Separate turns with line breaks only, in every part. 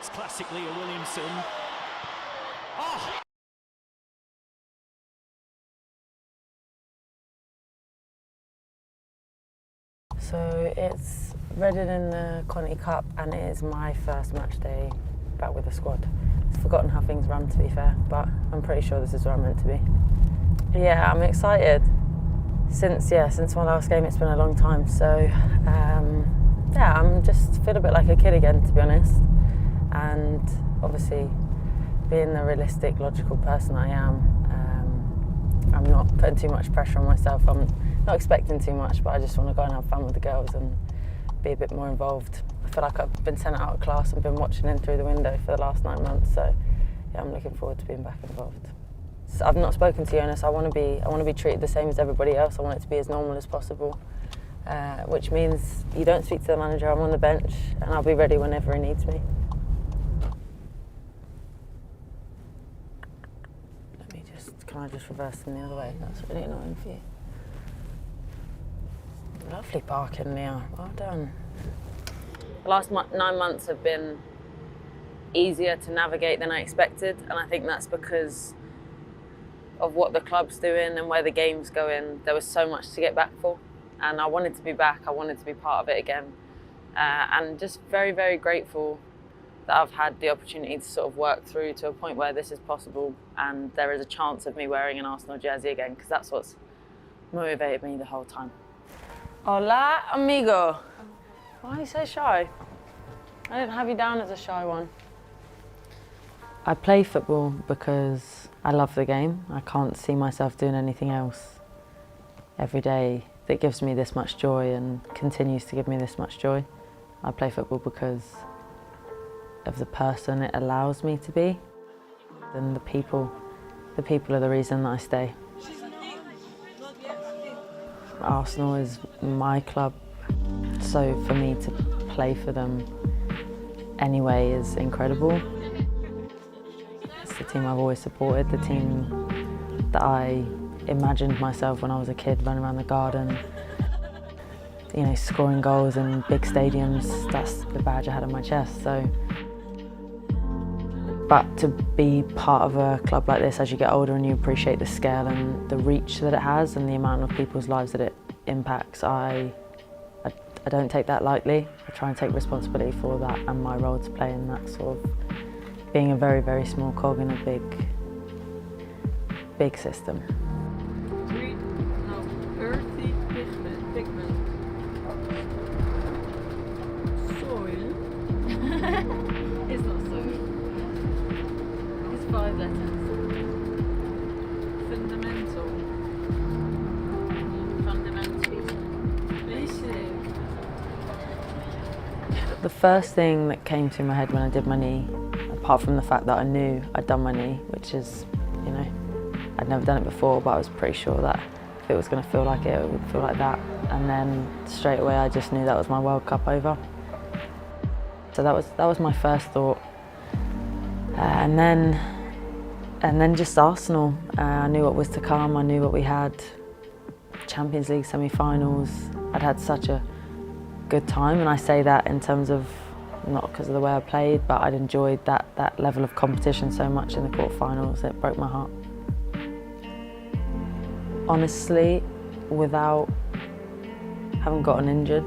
It's classic Leah Williamson. Oh!
So it's Reading in the Conti Cup, and it is my first match day back with the squad. I've forgotten how things run, to be fair, but I'm pretty sure this is where I'm meant to be. Yeah, I'm excited. Since my last game, it's been a long time. So yeah, I'm just feel a bit like a kid again, to be honest. And obviously, being the realistic, logical person I am, I'm not putting too much pressure on myself. I'm not expecting too much, but I just want to go and have fun with the girls and be a bit more involved. I feel like I've been sent out of class and been watching in through the window for the last 9 months. So yeah, I'm looking forward to being back involved. So I've not spoken to Jonas. I want to be treated the same as everybody else. I want it to be as normal as possible, which means you don't speak to the manager. I'm on the bench, and I'll be ready whenever he needs me. Can I just reverse them the other way? That's really annoying for you. Lovely parking, Leah. Well done. The last 9 months have been easier to navigate than I expected, and I think that's because of what the club's doing and where the game's going. There was so much to get back for, and I wanted to be back. I wanted to be part of it again, and just very, very grateful that I've had the opportunity to sort of work through to a point where this is possible and there is a chance of me wearing an Arsenal jersey again, because that's what's motivated me the whole time. Hola, amigo. Why are you so shy? I didn't have you down as a shy one. I play football because I love the game. I can't see myself doing anything else every day that gives me this much joy and continues to give me this much joy. I play football because of the person it allows me to be, and the people are the reason that I stay. Arsenal is my club, so for me to play for them anyway is incredible. It's the team I've always supported, the team that I imagined myself when I was a kid running around the garden, you know, scoring goals in big stadiums. That's the badge I had on my chest. So. But to be part of a club like this, as you get older and you appreciate the scale and the reach that it has and the amount of people's lives that it impacts, I don't take that lightly. I try and take responsibility for that and my role to play in that, sort of being a very, very small cog in a big system.
Earthy pigment. Soil. It's not soil. 5 letters. Fundamental.
The first thing that came to my head when I did my knee, apart from the fact that I knew I'd done my knee, which is, you know, I'd never done it before, but I was pretty sure that if it was going to feel like it would feel like that. And then straight away I just knew that was my World Cup over. So that was my first thought. And then just Arsenal. I knew what was to come. I knew what we had. Champions League semi-finals. I'd had such a good time, and I say that in terms of not because of the way I played, but I'd enjoyed that level of competition so much in the quarterfinals. It broke my heart. Honestly, without having gotten injured,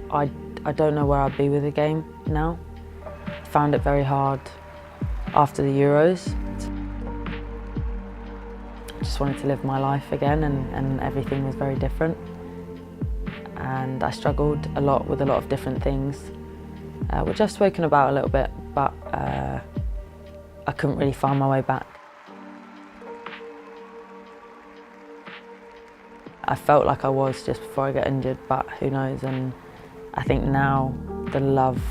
I don't know where I'd be with the game now. I found it very hard after the Euros. I just wanted to live my life again, and everything was very different. And I struggled a lot with a lot of different things, which I've spoken about a little bit, but I couldn't really find my way back. I felt like I was just before I got injured, but who knows? And I think now the love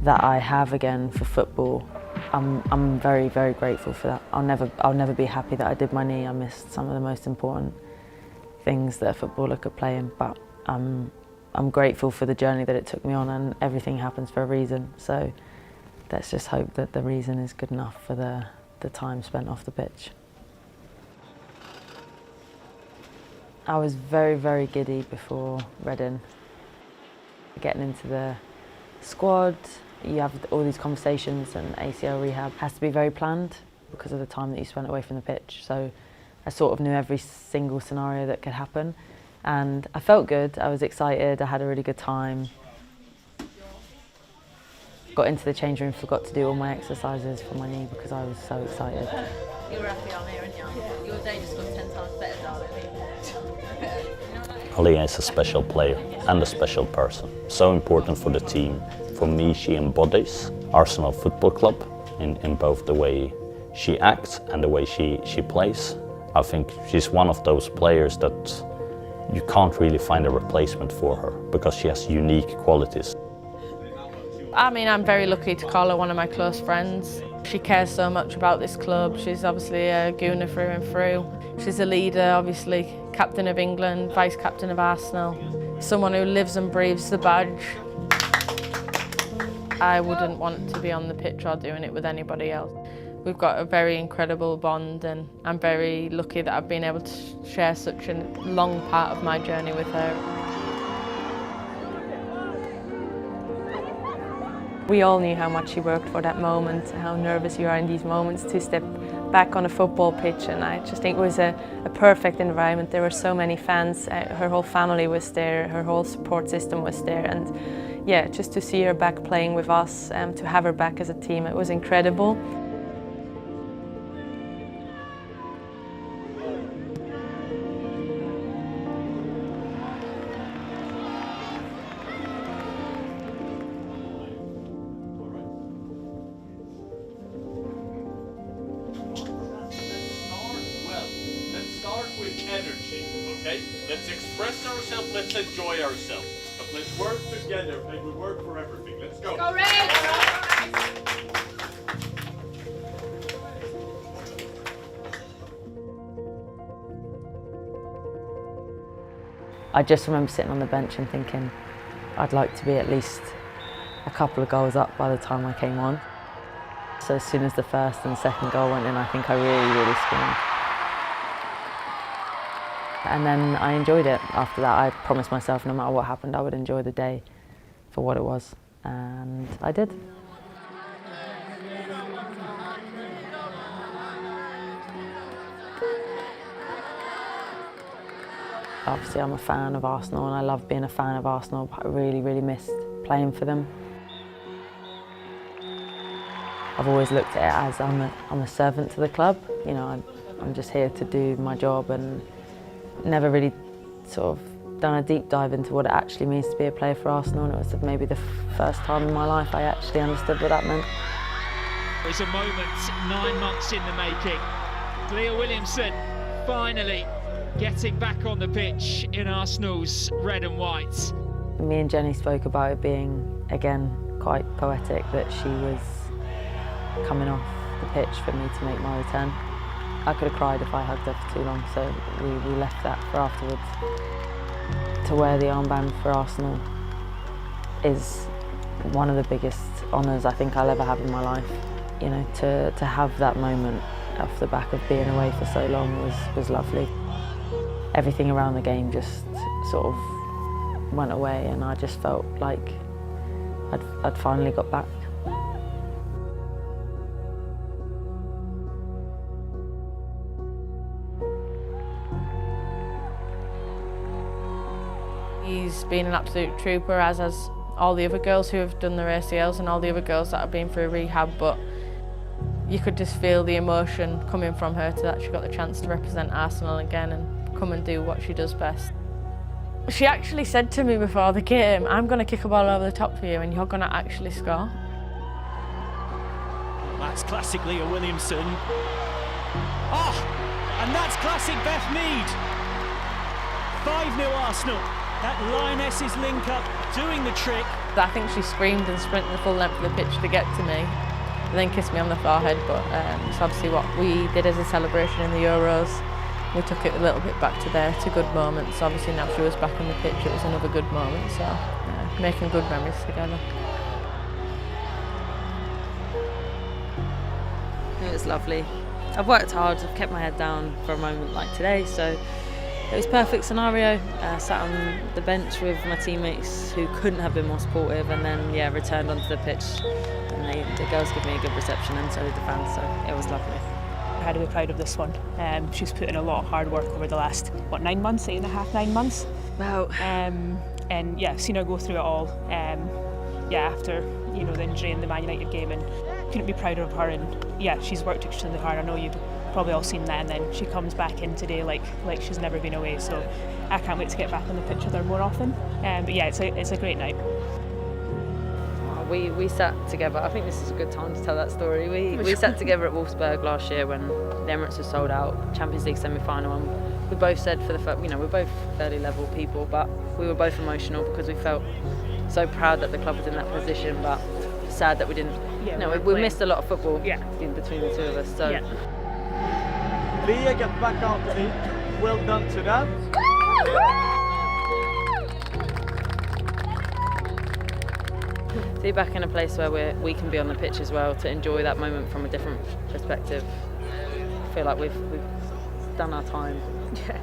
that I have again for football, I'm very, very grateful for that. I'll never be happy that I did my knee. I missed some of the most important things that a footballer could play in, but I'm grateful for the journey that it took me on, and everything happens for a reason. So let's just hope that the reason is good enough for the time spent off the pitch. I was very, very giddy before Reading. Getting into the squad, you have all these conversations, and ACL rehab has to be very planned because of the time that you spent away from the pitch. So I sort of knew every single scenario that could happen, and I felt good. I was excited. I had a really good time. Got into the change room, forgot to do all my exercises for my knee because I was so excited.
You were happy on here, and your day just got 10 times better, darling.
Leah is a special player and a special person. So important for the team. For me, she embodies Arsenal Football Club in both the way she acts and the way she plays. I think she's one of those players that you can't really find a replacement for her because she has unique qualities.
I mean, I'm very lucky to call her one of my close friends. She cares so much about this club. She's obviously a Gooner through and through. She's a leader, obviously, captain of England, vice captain of Arsenal. Someone who lives and breathes the badge. I wouldn't want to be on the pitch or doing it with anybody else. We've got a very incredible bond, and I'm very lucky that I've been able to share such a long part of my journey with her.
We all knew how much she worked for that moment, how nervous you are in these moments to step back on a football pitch, and I just think it was a perfect environment. There were so many fans, her whole family was there, her whole support system was there, and yeah, just to see her back playing with us, to have her back as a team, it was incredible.
Energy, okay? Let's express ourselves, let's enjoy ourselves. But let's work together, and we work for everything. Let's go. Go Red!
I just remember sitting on the bench and thinking I'd like to be at least a couple of goals up by the time I came on. So as soon as the first and second goal went in, I think I really screamed. And then I enjoyed it. After that, I promised myself no matter what happened, I would enjoy the day for what it was, and I did. Obviously, I'm a fan of Arsenal, and I love being a fan of Arsenal, but I really missed playing for them. I've always looked at it as I'm a servant to the club. You know, I'm just here to do my job, and never really sort of done a deep dive into what it actually means to be a player for Arsenal, and it was maybe the first time in my life I actually understood what that meant.
It was a moment 9 months in the making. Leah Williamson finally getting back on the pitch in Arsenal's red and white.
Me and Jenny spoke about it being, again, quite poetic that she was coming off the pitch for me to make my return. I could have cried if I hugged her for too long, so we left that for afterwards. To wear the armband for Arsenal is one of the biggest honours I think I'll ever have in my life. You know, to have that moment off the back of being away for so long was lovely. Everything around the game just sort of went away, and I just felt like I'd finally got back.
He's been an absolute trooper, as has all the other girls who have done their ACLs and all the other girls that have been through rehab, but you could just feel the emotion coming from her to actually got the chance to represent Arsenal again and come and do what she does best. She actually said to me before the game, I'm going to kick a ball over the top for you and you're going to actually score.
That's classic Leah Williamson. Oh, and that's classic Beth Mead. 5-0 Arsenal. That Lioness's link up, doing the trick.
I think she screamed and sprinted the full length of the pitch to get to me, and then kissed me on the forehead, but it's obviously what we did as a celebration in the Euros. We took it a little bit back to there, to good moments. Obviously now she was back on the pitch, it was another good moment, so making good memories together.
It was lovely. I've worked hard, I've kept my head down for a moment like today, so It was a perfect scenario. Sat on the bench with my teammates who couldn't have been more supportive, and then returned onto the pitch. And the girls gave me a good reception, and so did the fans. So it was lovely.
Incredibly proud of this one. She's put in a lot of hard work over the last 9 months, 8.5, 9 months.
Wow.
And yeah, seen her go through it all. After the injury in the Man United game, and couldn't be prouder of her. And yeah, she's worked extremely hard. I know you've probably all seen that. And then she comes back in today like she's never been away. So I can't wait to get back on the pitch with her more often. But yeah, it's a great night.
We sat together. I think this is a good time to tell that story. We sat together at Wolfsburg last year when the Emirates was sold out, Champions League semi-final, and we both said for the fact, we're both fairly level people, but we were both emotional because we felt so proud that the club was in that position, but sad that we didn't. We missed a lot of football in between the two of us. So.
Leah, get back out to me. Well done to them.
To be back in a place where we can be on the pitch as well, to enjoy that moment from a different perspective. I feel like we've done our time.
Yeah.